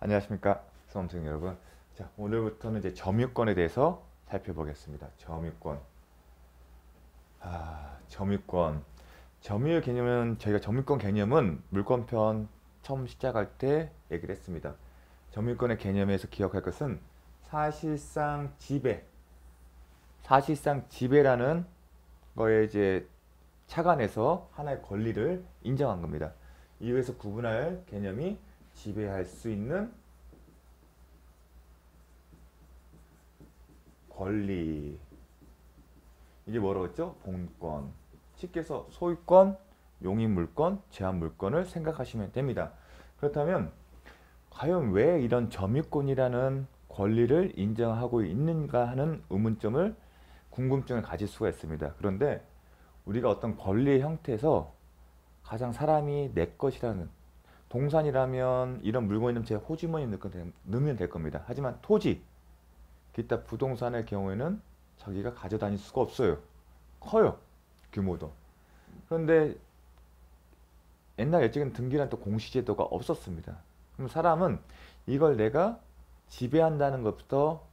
안녕하십니까, 수험생 여러분. 자, 오늘부터는 이제 점유권에 대해서 살펴보겠습니다. 점유권. 점유권. 점유의 개념은 저희가 점유권 개념은 물권편 처음 시작할 때 얘기를 했습니다. 점유권의 개념에서 기억할 것은 사실상 지배. 사실상 지배라는 거에 이제 착안해서 하나의 권리를 인정한 겁니다. 이유에서 구분할 개념이 지배할 수 있는 권리. 이게 뭐라고 했죠? 본권. 쉽게 해서 소유권, 용익물권, 제한물권을 생각하시면 됩니다. 그렇다면 과연 왜 이런 점유권이라는 권리를 인정하고 있는가 하는 의문점을, 궁금증을 가질 수가 있습니다. 그런데 우리가 어떤 권리의 형태에서 가장 사람이 내 것이라는, 동산이라면 이런 물건이 제 호주머니에 넣으면 될 겁니다. 하지만 토지, 기타 부동산의 경우에는 자기가 가져다닐 수가 없어요. 커요, 규모도. 그런데 옛날 일찍은 등기란 또 공시제도가 없었습니다. 그럼 사람은 이걸 내가 지배한다는 것부터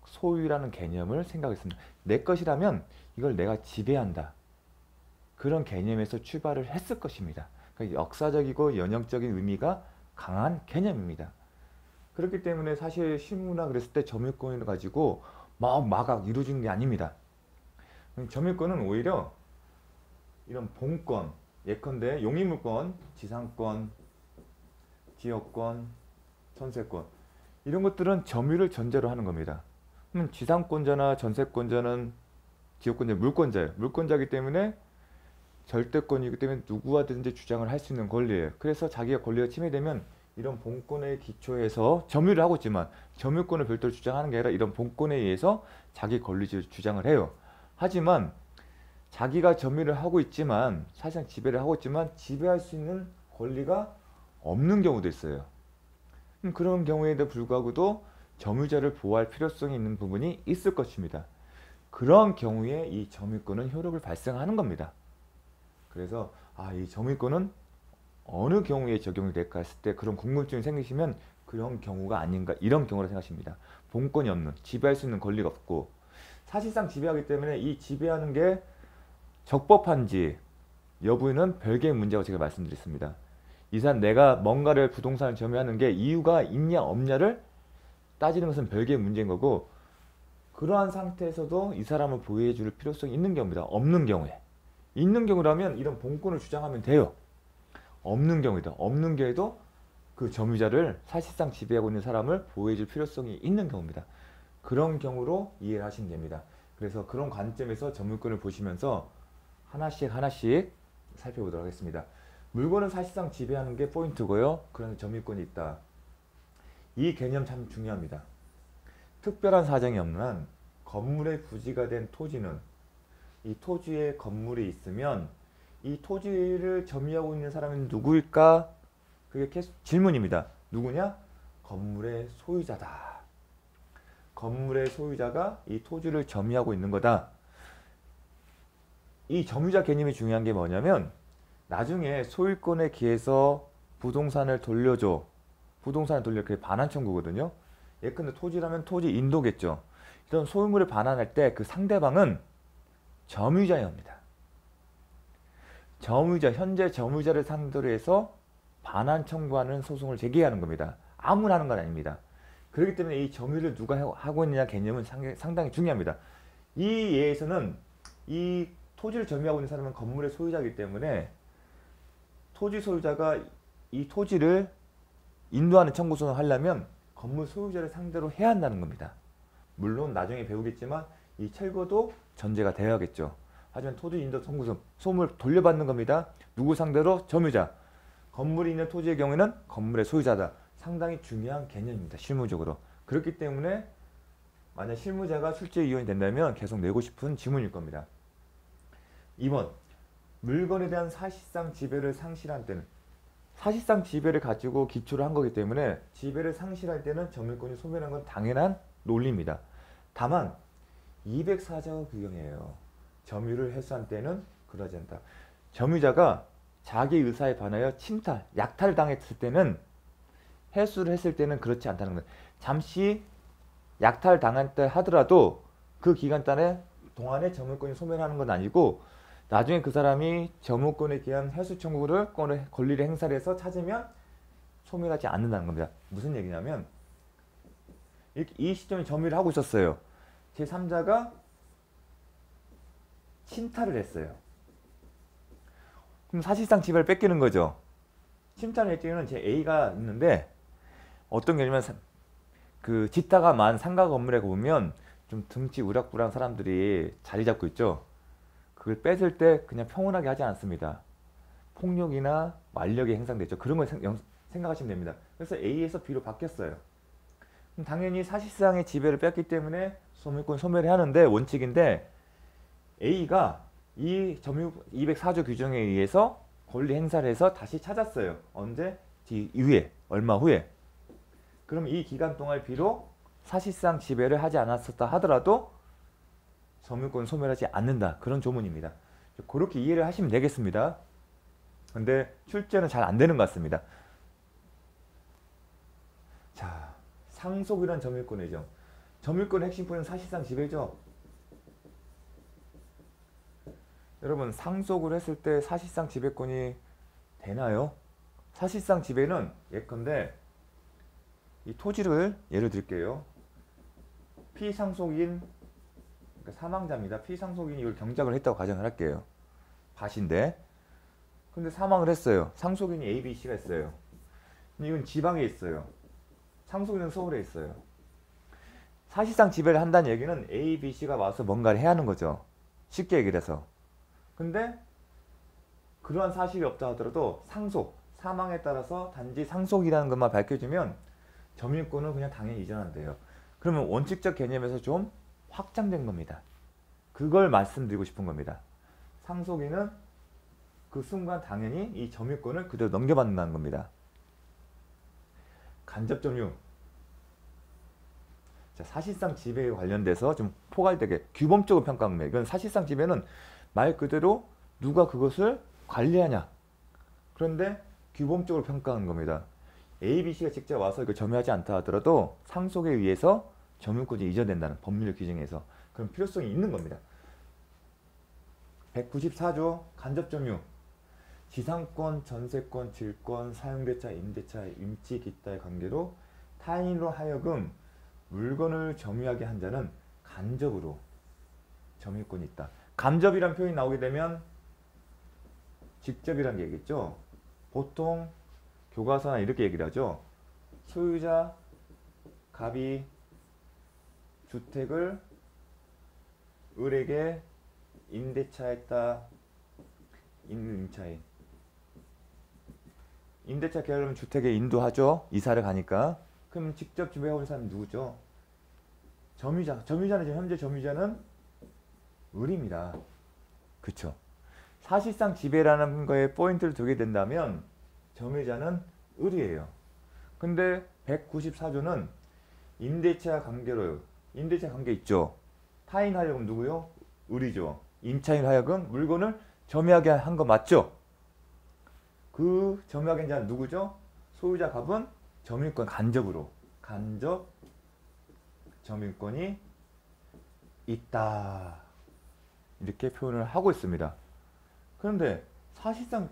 소유라는 개념을 생각했습니다. 내 것이라면 이걸 내가 지배한다, 그런 개념에서 출발을 했을 것입니다. 그러니까 역사적이고 연역적인 의미가 강한 개념입니다. 그렇기 때문에 사실 실무나 그랬을 때 점유권을 가지고 막 이루어지는 게 아닙니다. 점유권은 오히려 이런 본권, 예컨대 용익물권, 지상권, 지역권, 전세권, 이런 것들은 점유를 전제로 하는 겁니다. 그럼 지상권자나 전세권자는, 지역권자, 물권자예요. 물권자이기 때문에 절대권이기 때문에 누구와든지 주장을 할 수 있는 권리예요. 그래서 자기가 권리가 침해되면 이런 본권에 기초해서 점유를 하고 있지만, 점유권을 별도로 주장하는 게 아니라 이런 본권에 의해서 자기 권리를 주장을 해요. 하지만 자기가 점유를 하고 있지만, 사실상 지배를 하고 있지만 지배할 수 있는 권리가 없는 경우도 있어요. 그런 경우에도 불구하고도 점유자를 보호할 필요성이 있는 부분이 있을 것입니다. 그런 경우에 이 점유권은 효력을 발생하는 겁니다. 그래서 이 점유권은 어느 경우에 적용이 될까 했을 때 그런 궁금증이 생기시면 그런 경우가 아닌가, 이런 경우라 생각하십니다. 본권이 없는, 지배할 수 있는 권리가 없고, 사실상 지배하기 때문에 이 지배하는 게 적법한지 여부는 별개의 문제라고 제가 말씀드렸습니다. 이 사람, 내가 뭔가를, 부동산을 점유하는 게 이유가 있냐 없냐를 따지는 것은 별개의 문제인 거고, 그러한 상태에서도 이 사람을 보호해 줄 필요성이 있는 경우입니다. 없는 경우에. 있는 경우라면 이런 본권을 주장하면 돼요. 없는 경우이다. 없는 경우에도 그 점유자를, 사실상 지배하고 있는 사람을 보호해 줄 필요성이 있는 경우입니다. 그런 경우로 이해를 하시면 됩니다. 그래서 그런 관점에서 점유권을 보시면서 하나씩 살펴보도록 하겠습니다. 물건을 사실상 지배하는 게 포인트고요. 그런 점유권이 있다. 이 개념 참 중요합니다. 특별한 사정이 없는 한 건물의 부지가 된 토지는, 이 토지에 건물이 있으면 이 토지를 점유하고 있는 사람은 누구일까? 그게 계속 질문입니다. 누구냐? 건물의 소유자다. 건물의 소유자가 이 토지를 점유하고 있는 거다. 이 점유자 개념이 중요한 게 뭐냐면, 나중에 소유권에 기해서 부동산을 돌려줘. 부동산을 돌려, 그게 반환 청구거든요. 예컨대 토지라면 토지 인도겠죠. 이런 소유물을 반환할 때 그 상대방은 점유자여야 합니다. 점유자, 현재 점유자를 상대로 해서 반환 청구하는 소송을 제기하는 겁니다. 아무나 하는 건 아닙니다. 그렇기 때문에 이 점유를 누가 하고 있느냐 개념은 상당히 중요합니다. 이 예에서는 이 토지를 점유하고 있는 사람은 건물의 소유자이기 때문에 토지 소유자가 이 토지를 인도하는 청구소송을 하려면 건물 소유자를 상대로 해야 한다는 겁니다. 물론 나중에 배우겠지만 이 철거도 전제가 되어야겠죠. 하지만 토지 인도 청구소, 소음을 돌려받는 겁니다. 누구 상대로? 점유자. 건물이 있는 토지의 경우에는 건물의 소유자다. 상당히 중요한 개념입니다. 실무적으로. 그렇기 때문에 만약 실무자가 출제 이혼이 된다면 계속 내고 싶은 지문일 겁니다. 2번, 물건에 대한 사실상 지배를 상실한 때는, 사실상 지배를 가지고 기초를 한 거기 때문에 지배를 상실할 때는 점유권이 소멸한 건 당연한 논리입니다. 다만 204조 규정이에요. 점유를 해소한 때는 그러지 않다. 점유자가 자기 의사에 반하여 침탈, 약탈을 당했을 때는 해수를 했을 때는 그렇지 않다는 거예요. 잠시 약탈당했다 하더라도 그 기간 동안에 점유권이 소멸하는 건 아니고 나중에 그 사람이 점유권에 대한 해수 청구를 권리를 행사를 해서 찾으면 소멸하지 않는다는 겁니다. 무슨 얘기냐면 이 시점에 점유를 하고 있었어요. 제3자가 침탈을 했어요. 그럼 사실상 지배를 뺏기는 거죠. 침탈을 할 때는 제 A가 있는데 어떤 개념이냐면 그 짓다가 만 상가 건물에 보면 좀 등치 우락부락한 사람들이 자리 잡고 있죠. 그걸 뺏을 때 그냥 평온하게 하지 않습니다. 폭력이나 완력이 행사되죠. 그런 걸 생각하시면 됩니다. 그래서 A에서 B로 바뀌었어요. 그럼 당연히 사실상의 지배를 뺐기 때문에 소멸권 소멸해야 하는데 원칙인데 A가 이 점유 204조 규정에 의해서 권리 행사를 해서 다시 찾았어요. 언제? 이후에 얼마 후에. 그럼 이 기간 동안 비록 사실상 지배를 하지 않았었다 하더라도 점유권 소멸하지 않는다. 그런 조문입니다. 그렇게 이해를 하시면 되겠습니다. 근데 출제는 잘 안 되는 것 같습니다. 자, 상속이란 점유권이죠. 점유권의 핵심 포인트는 사실상 지배죠. 여러분 상속을 했을 때 사실상 지배권이 되나요? 사실상 지배는 예컨대 이 토지를 예를 들게요. 피상속인 그러니까 사망자입니다. 피상속인이 이걸 경작을 했다고 가정을 할게요. 밭인데 근데 사망을 했어요. 상속인이 A, B, C가 있어요. 근데 이건 지방에 있어요. 상속인은 서울에 있어요. 사실상 지배를 한다는 얘기는 A, B, C가 와서 뭔가를 해야 하는 거죠. 쉽게 얘기를 해서. 근데 그러한 사실이 없다 하더라도 상속, 사망에 따라서 단지 상속이라는 것만 밝혀지면 점유권은 그냥 당연히 이전한대요. 그러면 원칙적 개념에서 좀 확장된 겁니다. 그걸 말씀드리고 싶은 겁니다. 상속인은 그 순간 당연히 이 점유권을 그대로 넘겨받는다는 겁니다. 간접 점유. 자, 사실상 지배에 관련돼서 좀 포괄되게 규범적으로 평가한 겁니다. 이건 사실상 지배는 말 그대로 누가 그것을 관리하냐. 그런데 규범적으로 평가하는 겁니다. A, B, C가 직접 와서 이걸 점유하지 않다 하더라도 상속에 의해서 점유권이 이전된다는 법률 규정에서 그런 필요성이 있는 겁니다. 194조 간접 점유. 지상권, 전세권, 질권, 사용대차, 임대차, 임치, 기타의 관계로 타인으로 하여금 물건을 점유하게 한 자는 간접으로 점유권이 있다. 간접이란 표현이 나오게 되면 직접이란 게 얘기겠죠. 보통 교과서나 이렇게 얘기를 하죠. 소유자 갑이 주택을 을에게 임대차했다. 임차인. 임대차 계약을 주택에 인도하죠. 이사를 가니까. 그럼 직접 지배하고 있는 사람은 누구죠? 점유자. 점유자는 지금 현재 점유자는 을입니다. 그쵸? 사실상 지배라는 거에 포인트를 두게 된다면 점유자는 을이에요. 근데 194조는 임대차 관계로 임대차 관계 있죠. 타인 하여금 누구요? 을이죠. 임차인 하여금 물건을 점유하게 한 거 맞죠? 그 점유하게 한 자는 누구죠? 소유자 갑은 점유권 간접 점유권이 있다. 이렇게 표현을 하고 있습니다. 그런데 사실상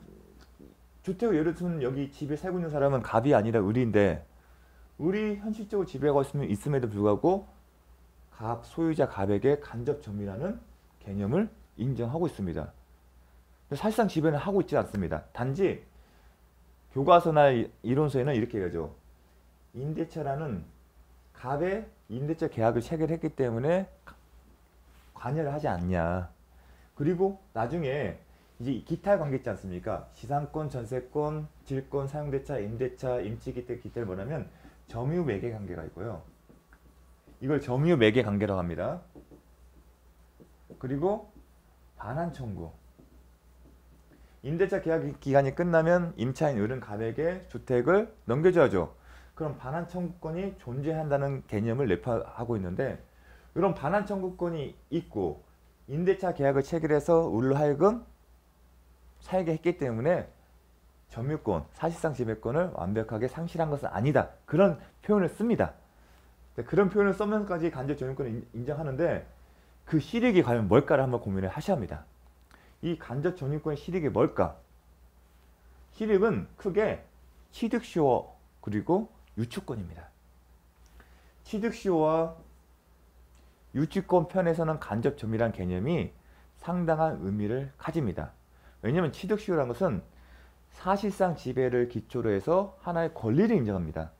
주택을 예를 들면 여기 집에 살고 있는 사람은 갑이 아니라 을인데 을이 현실적으로 지배하고 있음에도 불구하고 갑, 소유자 갑에게 간접 점유라는 개념을 인정하고 있습니다. 사실상 지배는 하고 있지 않습니다. 단지 교과서나 이론서에는 이렇게 얘기하죠. 임대차라는 갑의 임대차 계약을 체결했기 때문에 관여를 하지 않냐. 그리고 나중에 이제 기타 관계 있지 않습니까? 지상권, 전세권, 질권, 사용대차, 임대차, 임치기타, 기타를 뭐냐면 점유 매개 관계가 있고요. 이걸 점유 매개 관계라고 합니다. 그리고 반환 청구. 임대차 계약 기간이 끝나면 임차인 을은 갑에게 주택을 넘겨줘야죠. 그럼 반환 청구권이 존재한다는 개념을 내포하고 있는데 이런 반환 청구권이 있고 임대차 계약을 체결해서 을로 하여금 살게 했기 때문에 점유권, 사실상 지배권을 완벽하게 상실한 것은 아니다. 그런 표현을 씁니다. 그런 표현을 쓰면서까지 간접 점유권을 인정하는데 그 실익이 과연 뭘까를 한번 고민을 하셔야 합니다. 이 간접 점유권의 실익이 뭘까? 실익은 크게 취득시효 그리고 유추권입니다. 취득시효와 유추권 편에서는 간접 점유란 개념이 상당한 의미를 가집니다. 왜냐하면 취득시효라는 것은 사실상 지배를 기초로 해서 하나의 권리를 인정합니다.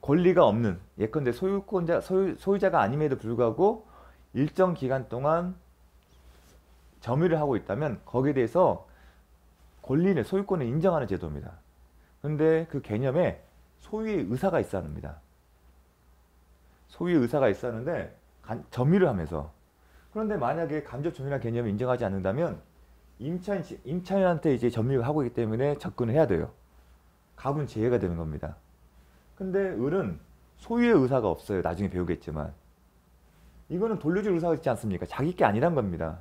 권리가 없는, 예컨대 소유자가 아님에도 불구하고 일정 기간 동안 점유를 하고 있다면 거기에 대해서 권리는 소유권을 인정하는 제도입니다. 그런데 그 개념에 소유의 의사가 있어야 합니다. 소유의 의사가 있어야 하는데 점유를 하면서, 그런데 만약에 간접 점유라는 개념을 인정하지 않는다면 임차인한테 이제 점유를 하고 있기 때문에 접근을 해야 돼요. 갑은 제외가 되는 겁니다. 근데 을은 소유의 의사가 없어요. 나중에 배우겠지만 이거는 돌려줄 의사가 있지 않습니까? 자기 게 아니란 겁니다.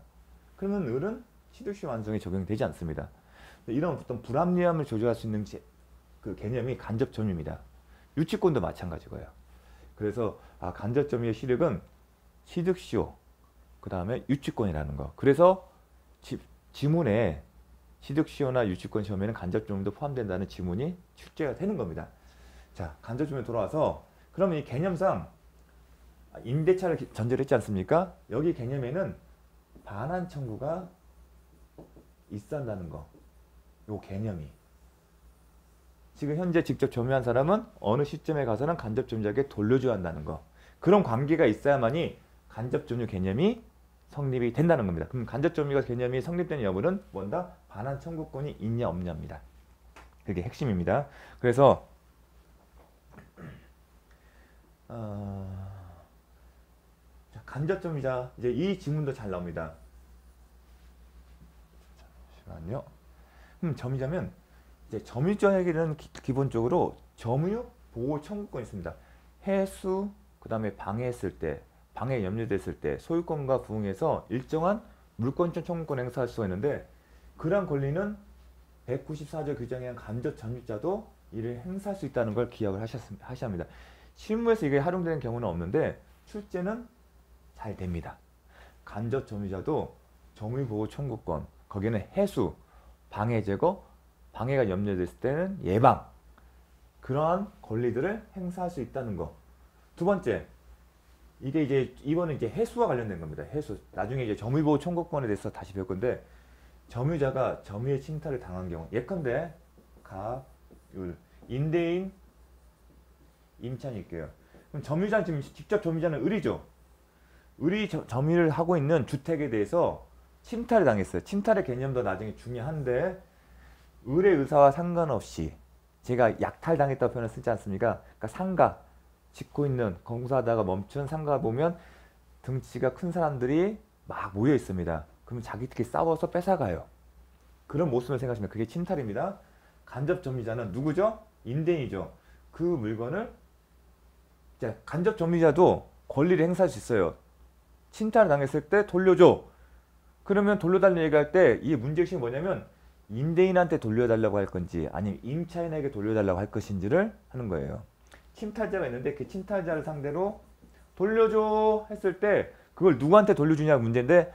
그러면 을은 취득시 완성에 적용이 되지 않습니다. 이런 어떤 불합리함을 조절할 수 있는 그 개념이 간접 점유입니다. 유치권도 마찬가지고요. 그래서 간접 점유의 실익은 취득시효, 그 다음에 유치권이라는 거. 그래서 지문에 취득시효나 유치권 시험에는 간접 점유도 포함된다는 지문이 출제가 되는 겁니다. 자, 간접 점유에 돌아와서 그러면 이 개념상 임대차를 전제를 했지 않습니까? 여기 개념에는 반환 청구가 있어야 한다는 거. 요 개념이. 지금 현재 직접 점유한 사람은 어느 시점에 가서는 간접 점유자에게 돌려줘야 한다는 거. 그런 관계가 있어야만이 간접 점유 개념이 성립이 된다는 겁니다. 그럼 간접 점유가 개념이 성립되는 여부는 뭔다? 반환 청구권이 있냐 없냐입니다. 그게 핵심입니다. 그래서 간접 점유자, 이제 이 지문도 잘 나옵니다. 잠시만요. 점유자면 이제 점유자에게는 기본적으로 점유 보호 청구권이 있습니다. 해수, 그 다음에 방해했을 때, 방해 염려됐을 때 소유권과 부응해서 일정한 물권적 청구권 행사할 수가 있는데, 그러한 권리는 194조 규정에 의한 간접 점유자도 이를 행사할 수 있다는 걸 기억을 하셔야 합니다. 실무에서 이게 활용되는 경우는 없는데 출제는 잘 됩니다. 간접 점유자도 점유보호 청구권, 거기에는 해수, 방해 제거, 방해가 염려됐을 때는 예방, 그러한 권리들을 행사할 수 있다는 거. 두 번째, 이게 이제 이번은 이제 해수와 관련된 겁니다. 해수. 나중에 이제 점유보호 청구권에 대해서 다시 배울 건데, 점유자가 점유의 침탈을 당한 경우, 예컨대 갑, 을, 임대인, 임차인이 있게요. 그럼 점유자는 지금 직접 점유자는 을이죠. 을이 점유를 하고 있는 주택에 대해서 침탈을 당했어요. 침탈의 개념도 나중에 중요한데, 을의 의사와 상관없이 제가 약탈당했다고 표현을 쓰지 않습니까? 그러니까 상가, 짓고 있는, 공사하다가 멈춘 상가 보면 등치가 큰 사람들이 막 모여 있습니다. 그러면 자기들끼리 싸워서 뺏어가요. 그런 모습을 생각하시면 그게 침탈입니다. 간접 점유자는 누구죠? 임대인이죠. 그 물건을 이제 간접 점유자도 권리를 행사할 수 있어요. 침탈을 당했을 때 돌려줘. 그러면 돌려달라는 얘기할 때 이 문제의식이 뭐냐면 임대인한테 돌려달라고 할 건지 아니면 임차인에게 돌려달라고 할 것인지를 하는 거예요. 침탈자가 있는데 그 침탈자를 상대로 돌려줘 했을 때 그걸 누구한테 돌려주냐가 문제인데,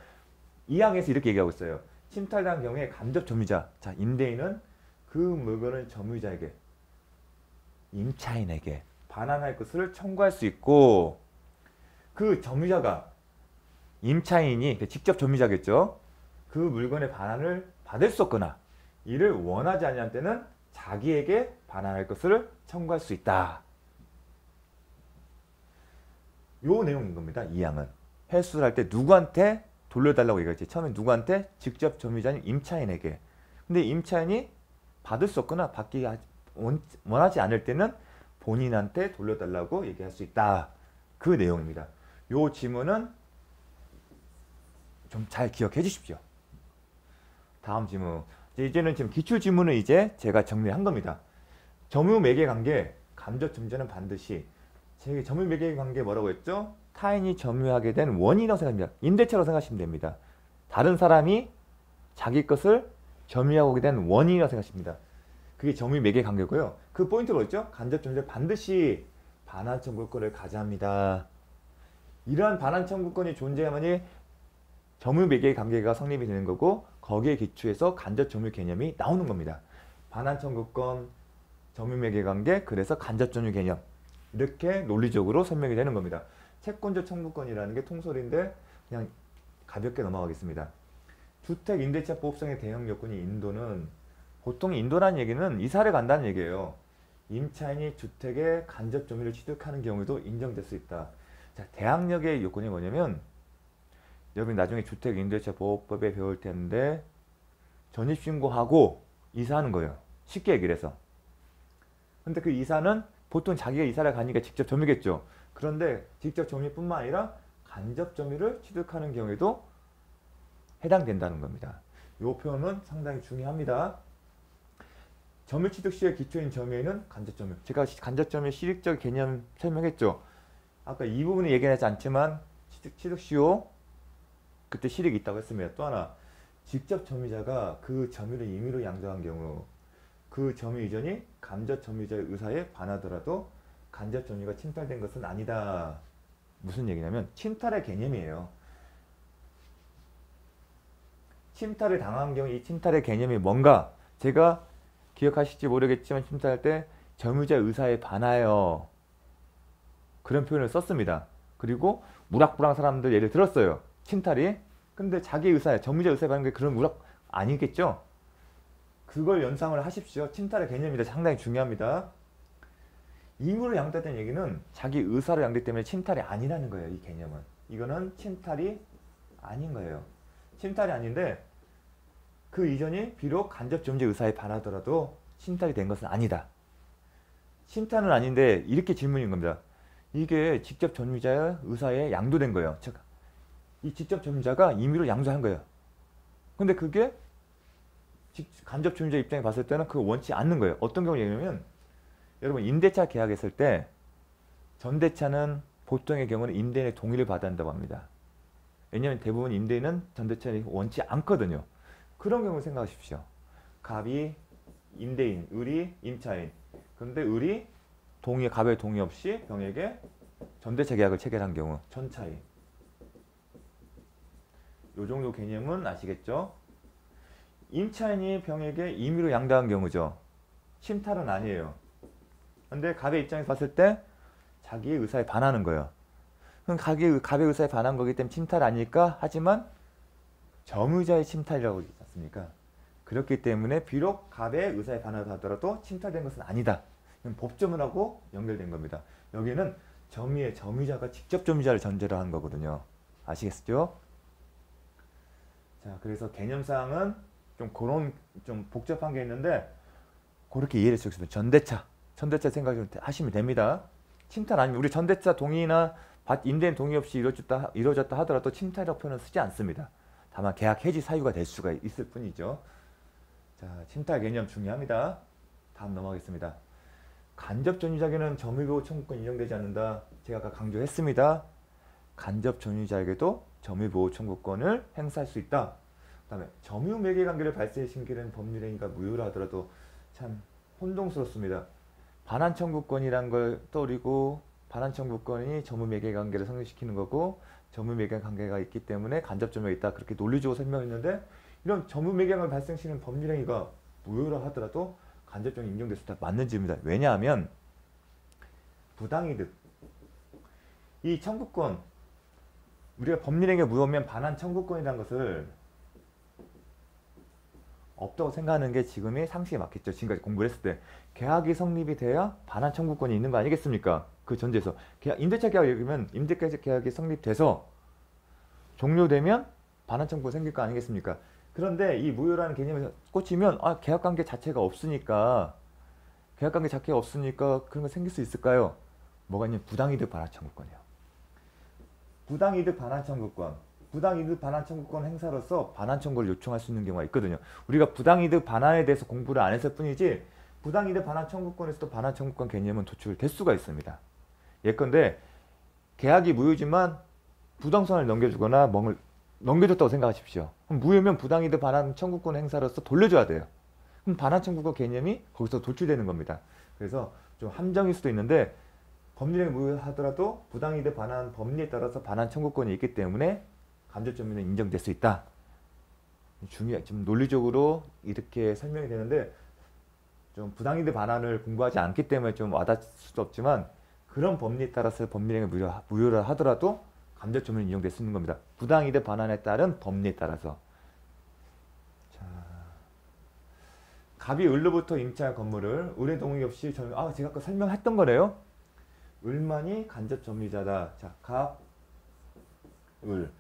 이 항에서 이렇게 얘기하고 있어요. 침탈당한 경우에 간접 점유자, 자 임대인은 그 물건을 점유자에게, 임차인에게 반환할 것을 청구할 수 있고, 그 점유자가, 임차인이 직접 점유자겠죠. 그 물건의 반환을 받을 수 없거나 이를 원하지 않는 때는 자기에게 반환할 것을 청구할 수 있다. 요 내용인 겁니다. 이 항은. 해수를 할 때 누구한테 돌려달라고 얘기했지. 처음에 누구한테? 직접 점유자인 임차인에게. 근데 임차인이 받을 수 없거나 받기 원하지 않을 때는 본인한테 돌려달라고 얘기할 수 있다. 그 내용입니다. 요 지문은 좀 잘 기억해 주십시오. 다음 지문. 이제는 지금 기출 지문을 이제 제가 정리한 겁니다. 점유 매개 관계, 간접 점유자는 반드시, 제 점유 매개 관계 뭐라고 했죠? 타인이 점유하게 된 원인이라고 생각합니다. 임대차라고 생각하시면 됩니다. 다른 사람이 자기 것을 점유하게 된 원인이라고 생각하십니다. 그게 점유 매개 관계고요. 그 포인트가 있죠? 간접 점유자 반드시 반환 청구권을 가져합니다. 이러한 반환 청구권이 존재하면이 점유 매개 관계가 성립이 되는 거고 거기에 기초해서 간접 점유 개념이 나오는 겁니다. 반환 청구권, 점유 매개 관계, 그래서 간접 점유 개념 이렇게 논리적으로 설명이 되는 겁니다. 채권적 청구권이라는 게 통설인데 그냥 가볍게 넘어가겠습니다. 주택 임대차 보호성의 대형 요건이 인도는 보통 인도라는 얘기는 이사를 간다는 얘기예요. 임차인이 주택의 간접 점유를 취득하는 경우에도 인정될 수 있다. 자, 대항력의 요건이 뭐냐면 여러분 나중에 주택 임대차 보호법에 배울 텐데 전입신고하고 이사하는 거예요. 쉽게 얘기를 해서. 근데 그 이사는 보통 자기가 이사를 가니까 직접 점유겠죠. 그런데 직접 점유뿐만 아니라 간접 점유를 취득하는 경우에도 해당된다는 겁니다. 이 표현은 상당히 중요합니다. 점유 취득 시의 기초인 점유에는 간접 점유. 제가 간접 점유 실익적 개념 설명했죠. 아까 이 부분은 얘기하지 않지만 취득 시효 그때 실익이 있다고 했습니다. 또 하나 직접 점유자가 그 점유를 임의로 양도한 경우 그 점유 이전이 간접 점유자의 의사에 반하더라도 간접 점유가 침탈된 것은 아니다. 무슨 얘기냐면 침탈의 개념이에요. 침탈을 당한 경우 이 침탈의 개념이 뭔가 제가 기억하실지 모르겠지만 침탈할 때 점유자 의사에 반하여 그런 표현을 썼습니다. 그리고 무락불랑 사람들 예를 들었어요. 침탈이. 근데 자기 의사에 점유자 의사에 반하는 게 그런 무락 아니겠죠? 그걸 연상을 하십시오. 침탈의 개념이다. 상당히 중요합니다. 임의로 양도했다는 얘기는 자기 의사로 양도했기 때문에 침탈이 아니라는 거예요. 이 개념은. 이거는 침탈이 아닌 거예요. 침탈이 아닌데 그 이전이 비록 간접 점유자 의사에 반하더라도 침탈이 된 것은 아니다. 침탈은 아닌데 이렇게 질문인 겁니다. 이게 직접 점유자의 의사에 양도된 거예요. 즉, 이 직접 점유자가 임의로 양도한 거예요. 근데 그게 간접 점유자 입장에 봤을 때는 그거 원치 않는 거예요. 어떤 경우냐면 여러분 임대차 계약했을 때 전대차는 보통의 경우는 임대인의 동의를 받아야 한다고 합니다. 왜냐하면 대부분 임대인은 전대차를 원치 않거든요. 그런 경우 생각하십시오. 갑이 임대인, 을이 임차인. 그런데 을이 갑의 동의 없이 병에게 전대차 계약을 체결한 경우 전차인. 요 정도 개념은 아시겠죠? 임차인이 병에게 임의로 양도한 경우죠. 침탈은 아니에요. 근데 갑의 입장에서 봤을 때 자기의 의사에 반하는 거예요. 그럼 갑의 의사에 반한 거기 때문에 침탈 아닐까? 하지만 점유자의 침탈이라고 하지 않습니까? 그렇기 때문에 비록 갑의 의사에 반하다 하더라도 침탈된 것은 아니다. 법조문하고 연결된 겁니다. 여기는 점유자가 직접 점유자를 전제로 한 거거든요. 아시겠죠? 자, 그래서 개념상은 좀 복잡한 게 있는데 그렇게 이해를 해주시면 전대차 생각하시면 됩니다. 침탈 아니면 우리 전대차 동의나 임대인 동의 없이 이루어졌다 하더라도 침탈이라고 표현은 쓰지 않습니다. 다만 계약 해지 사유가 될 수가 있을 뿐이죠. 자, 침탈 개념 중요합니다. 다음 넘어가겠습니다. 간접 점유자에게는 점유보호 청구권 인정되지 않는다. 제가 아까 강조했습니다. 간접 점유자에게도 점유보호 청구권을 행사할 수 있다. 그 다음에 점유 매개 관계를 발생시키는 법률 행위가 무효라 하더라도 참 혼동스럽습니다. 반환 청구권이란 걸 떠올리고 반환 청구권이 점유 매개 관계를 성립시키는 거고 점유 매개 관계가 있기 때문에 간접 점유가 있다. 그렇게 논리적으로 설명했는데 이런 점유 매개 관계를 발생시키는 법률 행위가 무효라 하더라도 간접 점유 인정될 수 있다. 맞는 질문입니다. 왜냐하면 부당이득 이 청구권 우리가 법률 행위가 무효면 반환 청구권이라는 것을 없다고 생각하는 게 지금의 상식에 맞겠죠. 지금까지 공부를 했을 때 계약이 성립이 돼야 반환 청구권이 있는 거 아니겠습니까? 그 전제에서 임대차 계약이면 임대차 계약이 성립돼서 종료되면 반환 청구권 생길 거 아니겠습니까? 그런데 이 무효라는 개념에 꽂히면 계약관계 자체가 없으니까 그런 거 생길 수 있을까요? 뭐가 있냐면 부당이득 반환 청구권이요. 부당이득 반환 청구권. 부당이득 반환 청구권 행사로서 반환 청구를 요청할 수 있는 경우가 있거든요. 우리가 부당이득 반환에 대해서 공부를 안 했을 뿐이지 부당이득 반환 청구권에서도 반환 청구권 개념은 도출될 수가 있습니다. 예컨대 계약이 무효지만 부동산을 넘겨주거나 넘겨줬다고 생각하십시오. 그럼 무효면 부당이득 반환 청구권 행사로서 돌려줘야 돼요. 그럼 반환청구권 개념이 거기서 도출되는 겁니다. 그래서 좀 함정일 수도 있는데 법률행위 무효하더라도 부당이득 반환 법리에 따라서 반환 청구권이 있기 때문에 간접점유는 인정될 수 있다. 좀 논리적으로 이렇게 설명이 되는데 좀 부당이득 반환을 공부하지 않기 때문에 좀 와닿을 수도 없지만 그런 법리에 따라서 법률행위 무효를 하더라도 간접점유는 인정될 수 있는 겁니다. 부당이득 반환에 따른 법리에 따라서. 자, 갑이 을로부터 임차한 건물을 을의 동의 없이 제가 아까 설명했던 거네요. 을만이 간접 점유자다. 자, 갑, 을.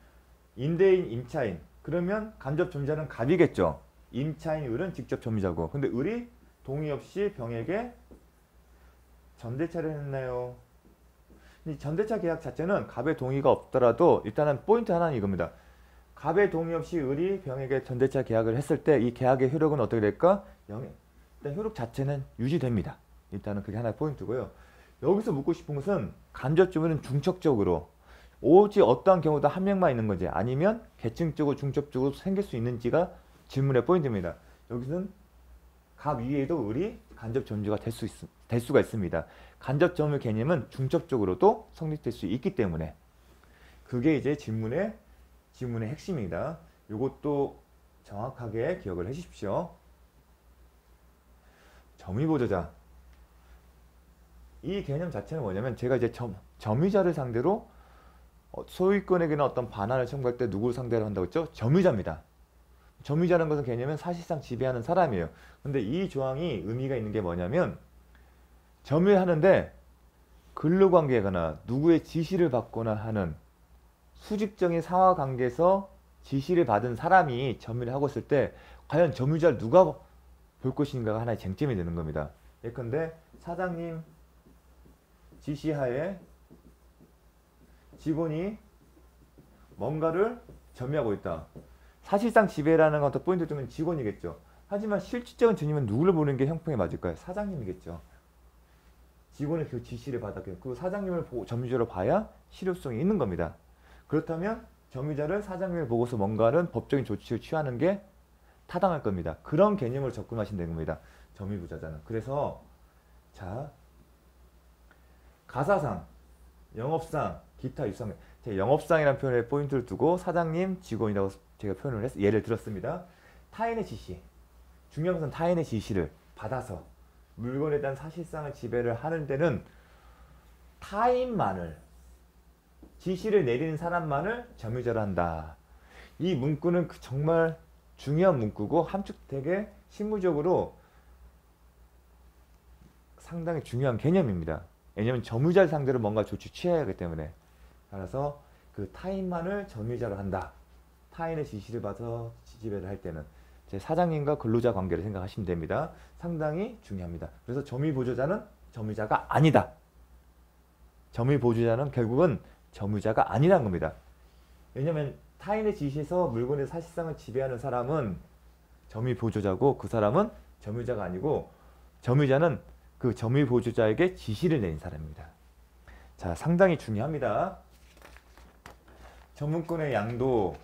임대인, 임차인. 그러면 간접 점유자는 갑이겠죠. 임차인 을은 직접 점유자고. 근데 을이 동의 없이 병에게 전대차를 했나요? 이 전대차 계약 자체는 갑의 동의가 없더라도 일단은 포인트 하나는 이겁니다. 갑의 동의 없이 을이 병에게 전대차 계약을 했을 때 이 계약의 효력은 어떻게 될까? 일단 효력 자체는 유지됩니다. 일단은 그게 하나의 포인트고요. 여기서 묻고 싶은 것은 간접점유는 중첩적으로 오직 어떠한 경우도 한 명만 있는 건지 아니면 계층적으로 중첩적으로 생길 수 있는지가 질문의 포인트입니다. 여기서는 갑 위에도 을이 간접점유가 될 수가 있습니다. 간접점유 개념은 중첩적으로도 성립될 수 있기 때문에 그게 이제 질문의 핵심입니다. 이것도 정확하게 기억을 해 주십시오. 점유보조자. 이 개념 자체는 뭐냐면 제가 이제 점유자를 상대로 소유권에게는 어떤 반환을 청구할 때 누구를 상대로 한다고 했죠? 점유자입니다. 점유자라는 것은 개념은 사실상 지배하는 사람이에요. 근데 이 조항이 의미가 있는 게 뭐냐면 점유하는데 근로관계거나 누구의 지시를 받거나 하는 수직적인 상하관계에서 지시를 받은 사람이 점유를 하고 있을 때 과연 점유자를 누가 볼 것인가가 하나의 쟁점이 되는 겁니다. 예컨대 사장님 지시하에 직원이 뭔가를 점유하고 있다. 사실상 지배라는 것도 포인트 두면 직원이겠죠. 하지만 실질적인 주님은 누구를 보는 게 형평에 맞을까요? 사장님이겠죠. 직원의 그 지시를 받았고요. 그 사장님을 점유자로 봐야 실효성이 있는 겁니다. 그렇다면 점유자를 사장님을 보고서 뭔가는 법적인 조치를 취하는 게 타당할 겁니다. 그런 개념으로 접근하시면 되는 겁니다. 점유부자자는. 그래서 자, 가사상, 영업상, 기타 유상. 제가 영업상이라는 표현에 포인트를 두고 사장님, 직원이라고 제가 표현을 예를 들었습니다. 타인의 지시. 중요한 것은 타인의 지시를 받아서 물건에 대한 사실상을 지배를 하는 데는 타인만을 지시를 내리는 사람만을 점유자로 한다. 이 문구는 정말 중요한 문구고 함축 되게 실무적으로 상당히 중요한 개념입니다. 왜냐하면 점유자를 상대로 뭔가 조치 취해야 하기 때문에. 따라서 그 타인만을 점유자로 한다. 타인의 지시를 받아서 지배를 할 때는 제 사장님과 근로자 관계를 생각하시면 됩니다. 상당히 중요합니다. 그래서 점유보조자는 점유자가 아니다. 점유보조자는 결국은 점유자가 아니라는 겁니다. 왜냐하면 타인의 지시에서 물건의 사실상을 지배하는 사람은 점유보조자고 그 사람은 점유자가 아니고 점유자는 그 점유보조자에게 지시를 내린 사람입니다. 자, 상당히 중요합니다. 점유권의 양도.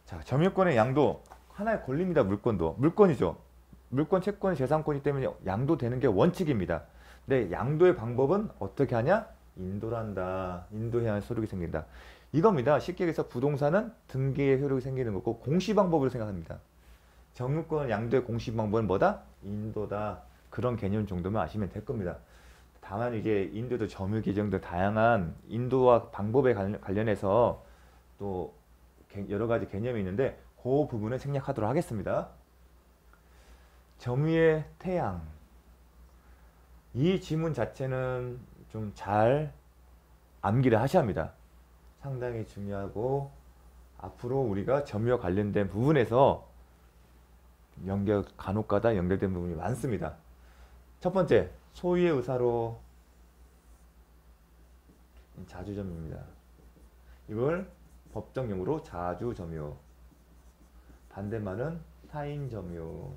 자, 점유권의 양도 하나의 권리입니다. 물권도. 물권이죠. 물권, 채권, 재산권이기 때문에 양도되는 게 원칙입니다. 근데 양도의 방법은 어떻게 하냐? 인도한다. 인도해야 하는 효력이 생긴다. 이겁니다. 쉽게 얘기해서 부동산은 등기의 효력이 생기는 거고 공시 방법으로 생각합니다. 점유권 양도의 공시 방법은 뭐다? 인도다. 그런 개념 정도만 아시면 될 겁니다. 다만 이제 인도도 점유 규정들 다양한 인도와 방법에 관련해서 또 여러 가지 개념이 있는데 그 부분을 생략하도록 하겠습니다. 점유의 태양. 이 지문 자체는 좀 잘 암기를 하셔야 합니다. 상당히 중요하고 앞으로 우리가 점유와 관련된 부분에서 간혹가다 연결된 부분이 많습니다. 첫 번째, 소유의 의사로 자주점유입니다. 이걸 법정용어로 자주점유. 반대말은 타인점유.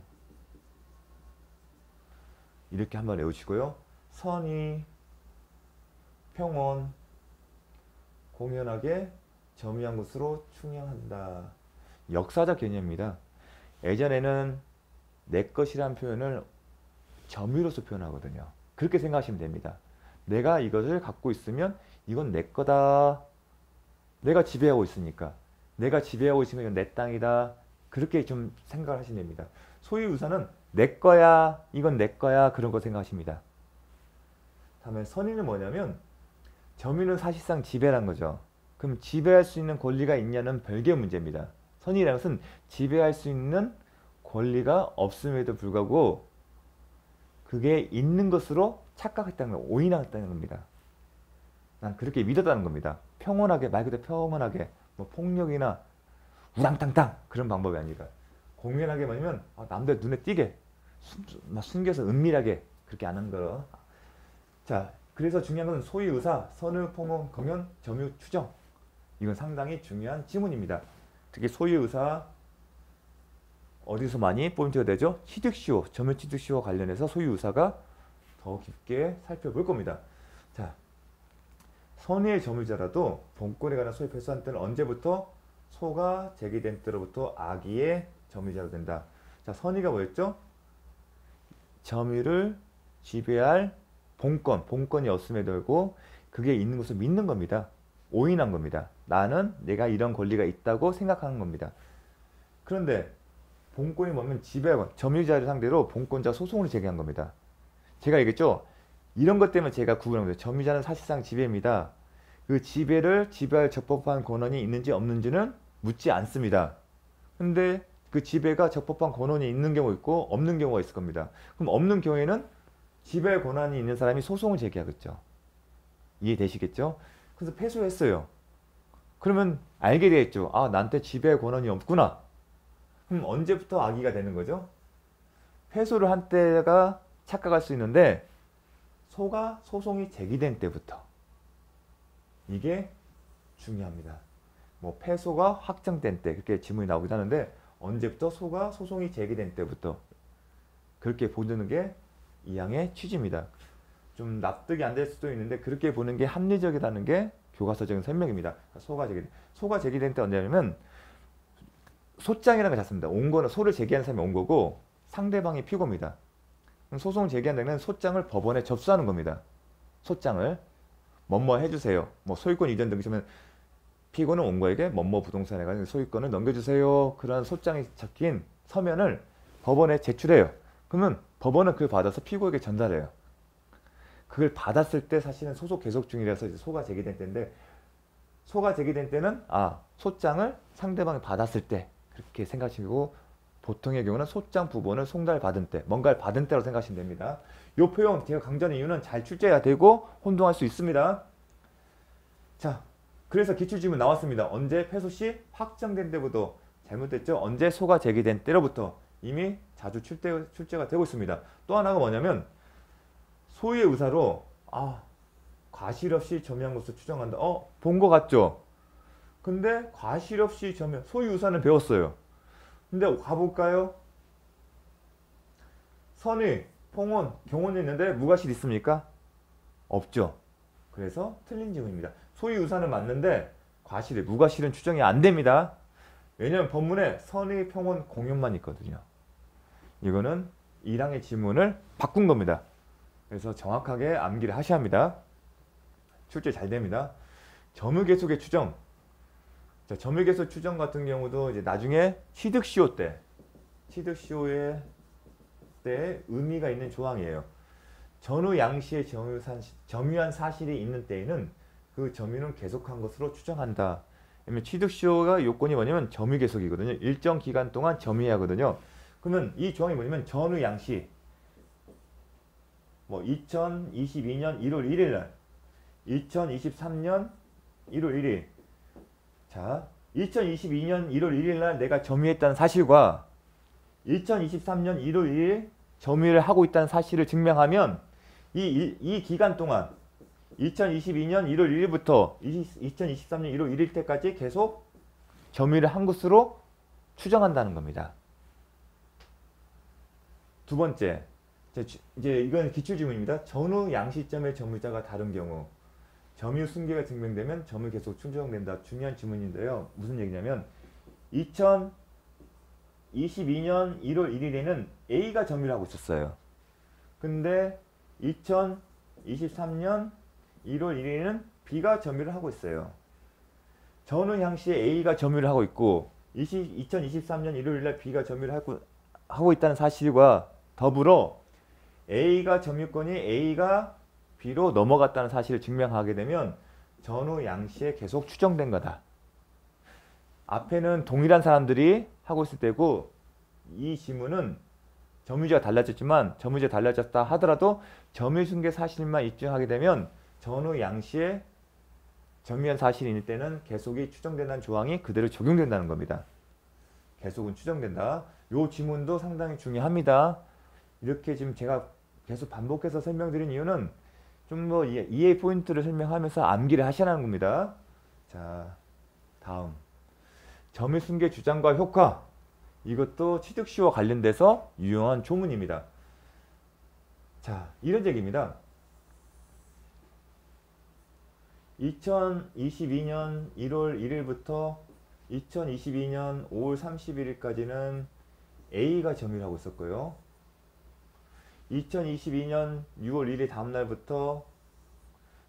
이렇게 한번 외우시고요. 선의, 평온, 공연하게 점유한 것으로 충향한다. 역사적 개념입니다. 예전에는 내 것이란 표현을 점유로서 표현하거든요. 그렇게 생각하시면 됩니다. 내가 이것을 갖고 있으면 이건 내 거다. 내가 지배하고 있으니까. 내가 지배하고 있으면 이건 내 땅이다. 그렇게 좀 생각을 하시면 됩니다. 소유유사는 내 거야, 이건 내 거야, 그런 거 생각하십니다. 다음에 선의는 뭐냐면 점유는 사실상 지배란 거죠. 그럼 지배할 수 있는 권리가 있냐는 별개의 문제입니다. 선의라는 것은 지배할 수 있는 권리가 없음에도 불구하고 그게 있는 것으로 착각했다는 거, 오인했다는 겁니다. 난 그렇게 믿었다는 겁니다. 평온하게, 말 그대로 평온하게, 뭐 폭력이나 우당탕탕 그런 방법이 아니라 공연하게 뭐냐면 남들 눈에 띄게 숨겨서 은밀하게 그렇게 안 한 거. 자, 그래서 중요한 것은 소유 의사, 선의, 폭언, 공연, 점유, 추정. 이건 상당히 중요한 지문입니다. 특히 소유 의사 어디서 많이 포인트가 되죠? 취득시효, 점유 취득시효와 관련해서 소유 의사가 더 깊게 살펴볼 겁니다. 자, 선의의 점유자라도 본권에 관한 소유 패소한 때는 언제부터? 소가 제기된 때로부터 악의의 점유자로 된다. 자, 선의가 뭐였죠? 점유를 지배할 본권이 없음에도 불구하고 그게 있는 것을 믿는 겁니다. 오인한 겁니다. 나는 내가 이런 권리가 있다고 생각하는 겁니다. 그런데 본권이 뭐냐면 지배권, 점유자를 상대로 본권자 소송을 제기한 겁니다. 제가 얘기했죠? 이런 것 때문에 제가 구분합니다. 점유자는 사실상 지배입니다. 그 지배를 지배할 적법한 권한이 있는지 없는지는 묻지 않습니다. 근데 그 지배가 적법한 권한이 있는 경우 있고 없는 경우가 있을 겁니다. 그럼 없는 경우에는 지배 권한이 있는 사람이 소송을 제기하겠죠. 이해되시겠죠? 그래서 패소했어요. 그러면 알게 되겠죠. 아, 나한테 지배 권한이 없구나. 그럼 언제부터 악의가 되는 거죠? 패소를 한 때가 착각할 수 있는데 소가 소송이 제기된 때부터. 이게 중요합니다. 뭐 패소가 확정된 때 그렇게 지문이 나오기도 하는데 언제부터? 소가 소송이 제기된 때부터. 그렇게 보는 게 이 항의 취지입니다. 좀 납득이 안 될 수도 있는데 그렇게 보는 게 합리적이라는 게 교과서적인 설명입니다. 소가 제기된 때 언제냐면 소장이라는 게 잤습니다. 온 거는 소를 제기하는 사람이 온 거고 상대방이 피고입니다. 소송을 제기한 데는 소장을 법원에 접수하는 겁니다. 소장을 뭐뭐 해주세요. 뭐 소유권 이전 등기하면 피고는 온 거에게 뭐뭐 부동산에 관한 소유권을 넘겨주세요. 그런 소장이 적힌 서면을 법원에 제출해요. 그러면 법원은 그걸 받아서 피고에게 전달해요. 그걸 받았을 때 사실은 소송 계속 중이라서 이제 소가 제기된 때인데 소가 제기된 때는 소장을 상대방이 받았을 때 그렇게 생각하시고 보통의 경우는 소장 부본을 송달받은 때, 뭔가를 받은 때로 생각하시면 됩니다. 이 표현 제가 강조하는 이유는 잘 출제해야 되고 혼동할 수 있습니다. 자, 그래서 기출질문 나왔습니다. 언제 패소시 확정된 때부터 잘못됐죠? 언제 소가 제기된 때로부터 이미 자주 출제가 되고 있습니다. 또 하나가 뭐냐면 소유의 의사로 과실 없이 점유한 것으로 추정한다. 본 것 같죠? 근데 과실 없이 점유, 소유 의사는 배웠어요. 근데 가볼까요? 선의, 폭언, 경언이 있는데 무과실 있습니까? 없죠. 그래서 틀린 질문입니다. 소유 의사는 맞는데 무과실은 추정이 안 됩니다. 왜냐하면 법문에 선의, 평언, 공연만 있거든요. 이거는 1항의 지문을 바꾼 겁니다. 그래서 정확하게 암기를 하셔야 합니다. 출제 잘 됩니다. 점유계속의 추정. 자, 점유계속 추정 같은 경우도 이제 나중에 취득시효 때 의미가 있는 조항이에요. 전후 양시의 점유한 사실이 있는 때에는 그 점유는 계속한 것으로 추정한다. 왜냐면 취득시효가 요건이 뭐냐면 점유계속이거든요. 일정 기간 동안 점유해야 하거든요. 그러면 이 조항이 뭐냐면 전후 양시 2022년 1월 1일 날 2023년 1월 1일 자 2022년 1월 1일 날 내가 점유했다는 사실과 2023년 1월 1일 점유를 하고 있다는 사실을 증명하면 이 기간 동안 2022년 1월 1일부터 2023년 1월 1일 때까지 계속 점유를 한 것으로 추정한다는 겁니다. 두 번째, 이제 이건 기출질문입니다. 전후 양시점의 점유자가 다른 경우 점유 승계가 증명되면 점유 계속 추정된다. 중요한 질문인데요. 무슨 얘기냐면 2022년 2022년 1월 1일에는 A가 점유를 하고 있었어요. 근데 2023년 1월 1일에는 B가 점유를 하고 있어요. 전후양 시에 A가 점유를 하고 있고 2023년 1월 1일 B가 점유를 하고 있다는 사실과 더불어 A가 점유권이 A가 B로 넘어갔다는 사실을 증명하게 되면 전후 양시에 계속 추정된 거다. 앞에는 동일한 사람들이 하고 있을 때고 이 지문은 점유자가 달라졌지만 점유자가 달라졌다 하더라도 점유승계 사실만 입증하게 되면 전후 양시에 점유한 사실이 있을 때는 계속이 추정된다는 조항이 그대로 적용된다는 겁니다. 계속은 추정된다. 이 지문도 상당히 중요합니다. 이렇게 지금 제가 계속 반복해서 설명드린 이유는 좀 더 이해 포인트를 설명하면서 암기를 하시라는 겁니다. 자, 다음 점유승계 주장과 효과. 이것도 취득시와 관련돼서 유용한 조문입니다. 자, 이런 얘기입니다. 2022년 1월 1일부터 2022년 5월 31일까지는 A가 점유를 하고 있었고요. 2022년 6월 1일 다음날부터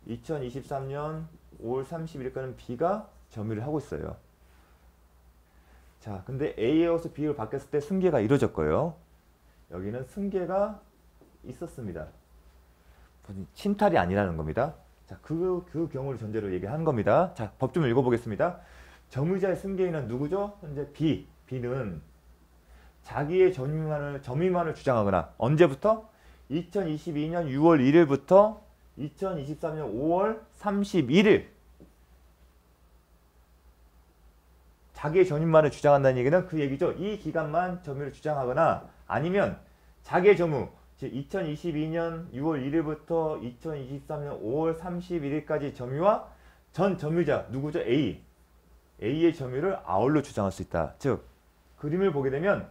2023년 5월 31일까지는 B가 점유를 하고 있어요. 자, 근데 A에서 B로 바뀌었을 때 승계가 이루어졌고요. 여기는 승계가 있었습니다. 침탈이 아니라는 겁니다. 자, 그 경우를 전제로 얘기하는 겁니다. 자, 법 좀 읽어보겠습니다. 점유자의 승계인은 누구죠? 현재 B. B는 자기의 점유만을 주장하거나 언제부터? 2022년 6월 1일부터 2023년 5월 31일 자기의 점유만을 주장한다는 얘기는 그 얘기죠. 이 기간만 점유를 주장하거나 아니면 자기의 점유, 즉 2022년 6월 1일부터 2023년 5월 31일까지 점유와 전 점유자 누구죠? A. A의 점유를 아울러 주장할 수 있다. 즉 그림을 보게 되면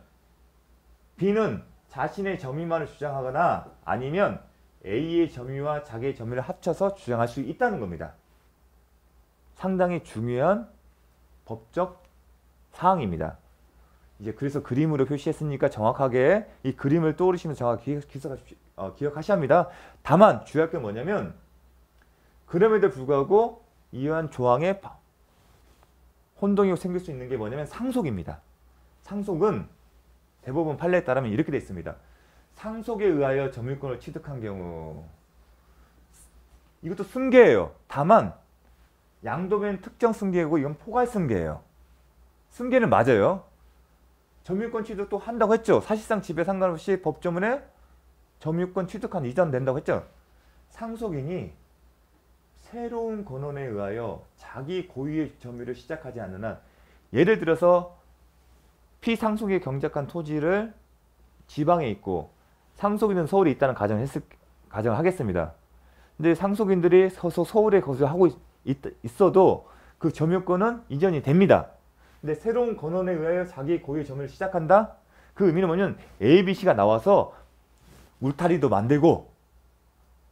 B는 자신의 점유만을 주장하거나 아니면 A의 점유와 자기의 점유를 합쳐서 주장할 수 있다는 겁니다. 상당히 중요한 법적 사항입니다. 이제 그래서 그림으로 표시했으니까 정확하게 이 그림을 떠오르시면서 정확히 기억하셔야 합니다. 다만 주의할 게 뭐냐면 그럼에도 불구하고 이러한 조항에 혼동이 생길 수 있는 게 뭐냐면 상속입니다. 상속은 대법원 판례에 따르면 이렇게 되어 있습니다. 상속에 의하여 점유권을 취득한 경우 이것도 승계예요. 다만 양도면 특정 승계이고 이건 포괄 승계예요. 승계는 맞아요. 점유권 취득도 한다고 했죠. 사실상 집에 상관없이 법조문에 점유권 취득한 이전 된다고 했죠. 상속인이 새로운 권한에 의하여 자기 고유의 점유를 시작하지 않는 한 예를 들어서 피상속에 경작한 토지를 지방에 있고 상속인은 서울에 있다는 가정을 하겠습니다. 근데 상속인들이 서울에 거주하고 있어도 그 점유권은 이전이 됩니다. 근데 새로운 권한에 의하여 자기 고유의 점유를 시작한다? 그 의미는 뭐냐면 A, B, C가 나와서 울타리도 만들고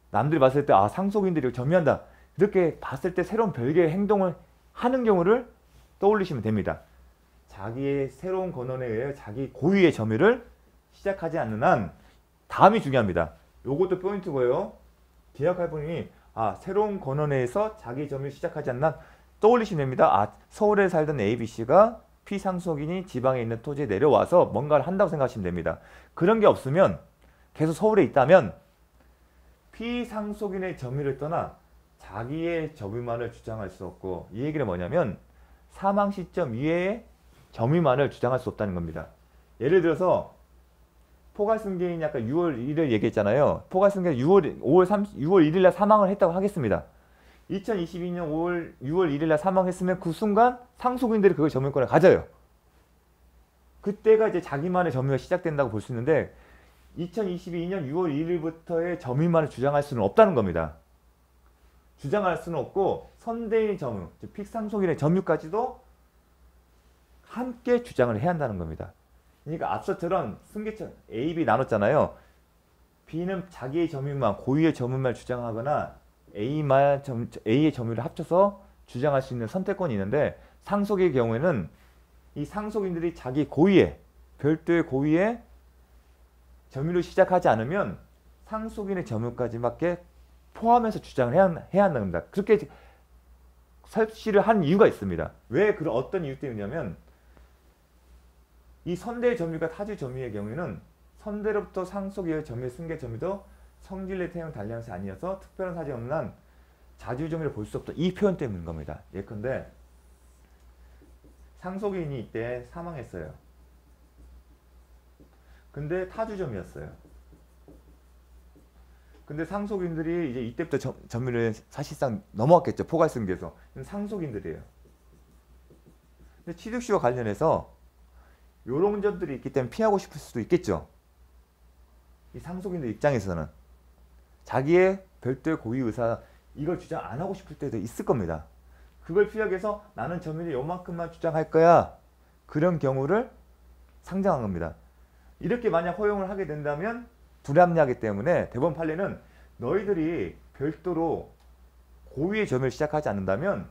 남들이 봤을 때 아 상속인들이 점유한다. 이렇게 봤을 때 새로운 별개의 행동을 하는 경우를 떠올리시면 됩니다. 자기의 새로운 권한에 의해 자기 고유의 점유를 시작하지 않는 한 다음이 중요합니다. 요것도 포인트고요. 계약할 분이 새로운 권한에 의해서 자기 점유를 시작하지 않는 한 떠올리시면 됩니다. 서울에 살던 ABC가 피상속인이 지방에 있는 토지에 내려와서 뭔가를 한다고 생각하시면 됩니다. 그런 게 없으면 계속 서울에 있다면 피상속인의 점유를 떠나 자기의 점유만을 주장할 수 없고 이 얘기는 뭐냐면 사망 시점 이외에 점유만을 주장할 수 없다는 겁니다. 예를 들어서 포괄승계인이 아까 6월 1일 얘기했잖아요. 포괄승계인 6월 1일 날 사망을 했다고 하겠습니다. 2022년 6월 1일 날 사망했으면 그 순간 상속인들이 그걸 점유권을 가져요. 그때가 이제 자기만의 점유가 시작된다고 볼 수 있는데 2022년 6월 1일부터의 점유만을 주장할 수는 없다는 겁니다. 주장할 수는 없고 선대인 점유, 즉 피상속인의 점유까지도 함께 주장을 해야 한다는 겁니다. 그러니까 앞서처럼 승계처럼 A, B 나눴잖아요. B는 자기의 점유만, 고유의 점유만 주장하거나 A의 점유를 합쳐서 주장할 수 있는 선택권이 있는데 상속의 경우에는 이 상속인들이 자기 고유의 별도의 고유의 점유를 시작하지 않으면 상속인의 점유까지밖에 포함해서 주장을 해야 한답니다. 그렇게 설치를 한 이유가 있습니다. 왜 그런 어떤 이유 때문이냐면 이 선대의 점유가 타주 점유의 경우에는 선대로부터 상속의 점유의 승계 점유도 성질의 태형 단량시 아니어서 특별한 사정이 없는 한 자주 점유를 볼 수 없다. 이 표현 때문인 겁니다. 예컨대 상속인이 이때 사망했어요. 근데 타주 점유였어요. 근데 상속인들이 이제 이때부터 점유를 사실상 넘어왔겠죠. 포괄승계에서. 상속인들이에요. 근데 취득시와 관련해서 요런 점들이 있기 때문에 피하고 싶을 수도 있겠죠. 이 상속인들 입장에서는 자기의 별도의 고유 의사 이걸 주장 안 하고 싶을 때도 있을 겁니다. 그걸 피하기 위해서 나는 점유를 요만큼만 주장할 거야. 그런 경우를 상정한 겁니다. 이렇게 만약 허용을 하게 된다면 불합리하기 때문에 대법원 판례는 너희들이 별도로 고유의 점유를 시작하지 않는다면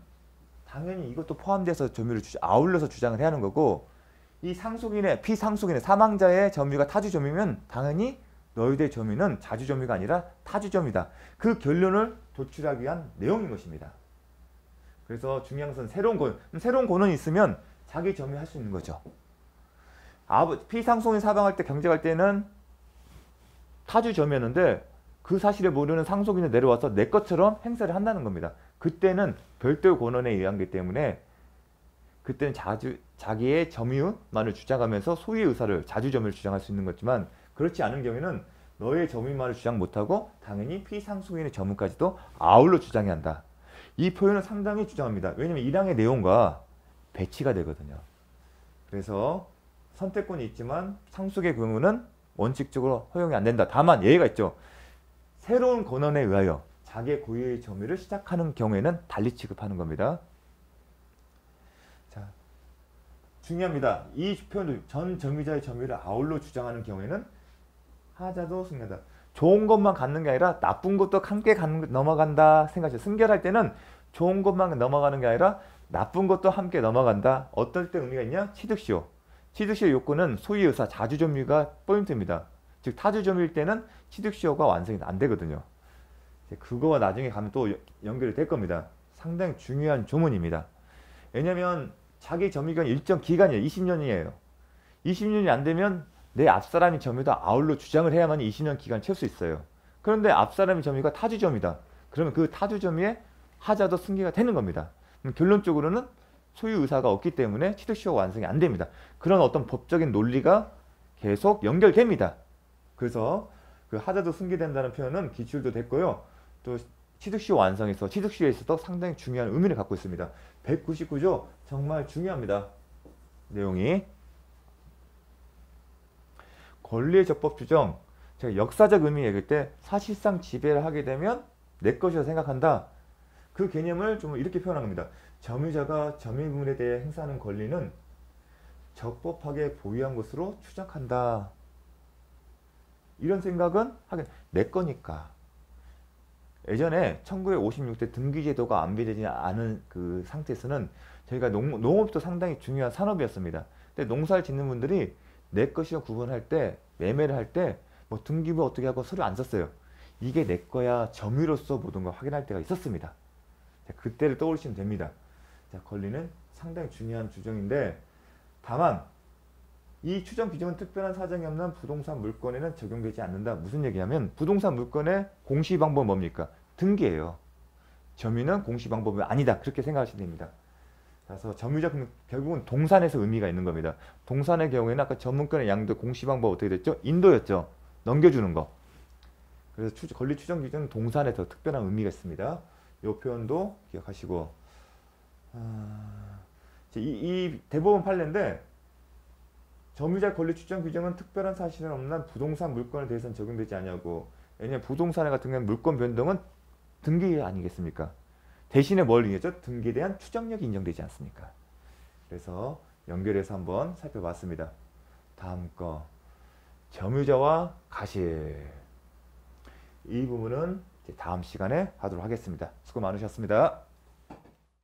당연히 이것도 포함돼서 점유를 아울러서 주장을 해야 하는 거고, 이 상속인의 피상속인의 사망자의 점유가 타주 점유면 당연히 너희들의 점유는 자주 점유가 아니라 타주 점유다. 그 결론을 도출하기 위한 내용인 것입니다. 그래서 중요한 것은 새로운 권원이 있으면 자기 점유할 수 있는 거죠. 피상속인 사망할 때 경쟁할 때는 타주 점유였는데 그 사실을 모르는 상속인이 내려와서 내 것처럼 행사를 한다는 겁니다. 그때는 별도의 권원에 의한 거기 때문에 그때는 자기의 점유만을 주장하면서 소유의 의사를 자주 점유를 주장할 수 있는 거지만, 그렇지 않은 경우에는 너의 점유만을 주장 못하고 당연히 피상속인의 점유까지도 아울러 주장해야 한다. 이 표현은 상당히 주장합니다. 왜냐하면 1항의 내용과 배치가 되거든요. 그래서 선택권이 있지만 상속의 경우는 원칙적으로 허용이 안 된다. 다만 예외가 있죠. 새로운 권한에 의하여 자기의 고유의 점유를 시작하는 경우에는 달리 취급하는 겁니다. 자, 중요합니다. 이 표현도 전 점유자의 점유를 아울러 주장하는 경우에는 하자도 승계다. 좋은 것만 갖는 게 아니라 나쁜 것도 함께 넘어간다 생각하세요. 승계할 때는 좋은 것만 넘어가는 게 아니라 나쁜 것도 함께 넘어간다. 어떨 때 의미가 있냐? 취득시효. 취득시효 요건은 소유의 의사, 자주 점유가 포인트입니다. 즉 타주 점유일 때는 취득시효가 완성이 안 되거든요. 그거와 나중에 가면 또 연결이 될 겁니다. 상당히 중요한 조문입니다. 왜냐하면 자기 점유기간 일정 기간이에요. 20년이에요. 20년이 안 되면 내 앞사람이 점유다 아울러 주장을 해야만 20년 기간을 채울 수 있어요. 그런데 앞사람이 점유가 타주 점유다. 그러면 그 타주 점유에 하자도 승계가 되는 겁니다. 결론적으로는 소유 의사가 없기 때문에 취득시효가 완성이 안 됩니다. 그런 어떤 법적인 논리가 계속 연결됩니다. 그래서 그 하자도 승계된다는 표현은 기출도 됐고요. 또 취득시효 완성에서 취득시효에서도 상당히 중요한 의미를 갖고 있습니다. 199조 정말 중요합니다. 내용이. 권리의 적법 규정. 제가 역사적 의미 얘기할 때 사실상 지배를 하게 되면 내 것이라 생각한다. 그 개념을 좀 이렇게 표현한 겁니다. 점유자가 점유물에 대해 행사하는 권리는 적법하게 보유한 것으로 추정한다. 이런 생각은 하긴 내 거니까. 예전에 1956대 등기제도가 안배되지 않은 그 상태에서는 저희가 농업도 상당히 중요한 산업이었습니다. 근데 농사를 짓는 분들이 내 것이와 구분할 때, 매매를 할 때 뭐 등기부 어떻게 하고 서류 안 썼어요. 이게 내 거야 점유로서 모든 걸 확인할 때가 있었습니다. 자, 그때를 떠올리시면 됩니다. 자, 권리는 상당히 중요한 규정인데, 다만 이 추정 규정은 특별한 사정이 없는 부동산 물건에는 적용되지 않는다. 무슨 얘기냐면 부동산 물건의 공시 방법은 뭡니까? 등기예요. 점유는 공시 방법이 아니다. 그렇게 생각하시면 됩니다. 그래서 점유자 결국은 동산에서 의미가 있는 겁니다. 동산의 경우에는 아까 전문권의 양도 공시 방법 어떻게 됐죠? 인도였죠. 넘겨주는 거. 그래서 권리 추정 규정은 동산에서 특별한 의미가 있습니다. 이 표현도 기억하시고, 이 대법원 판례인데 점유자 권리 추정 규정은 특별한 사실은 없는 부동산 물건에 대해서는 적용되지 않냐고. 왜냐하면 부동산 같은 경우는 물건 변동은 등기 아니겠습니까? 대신에 뭘 인정했죠? 등기에 대한 추정력이 인정되지 않습니까? 그래서 연결해서 한번 살펴봤습니다. 다음 거 점유자와 가실. 이 부분은 다음 시간에 하도록 하겠습니다. 수고 많으셨습니다.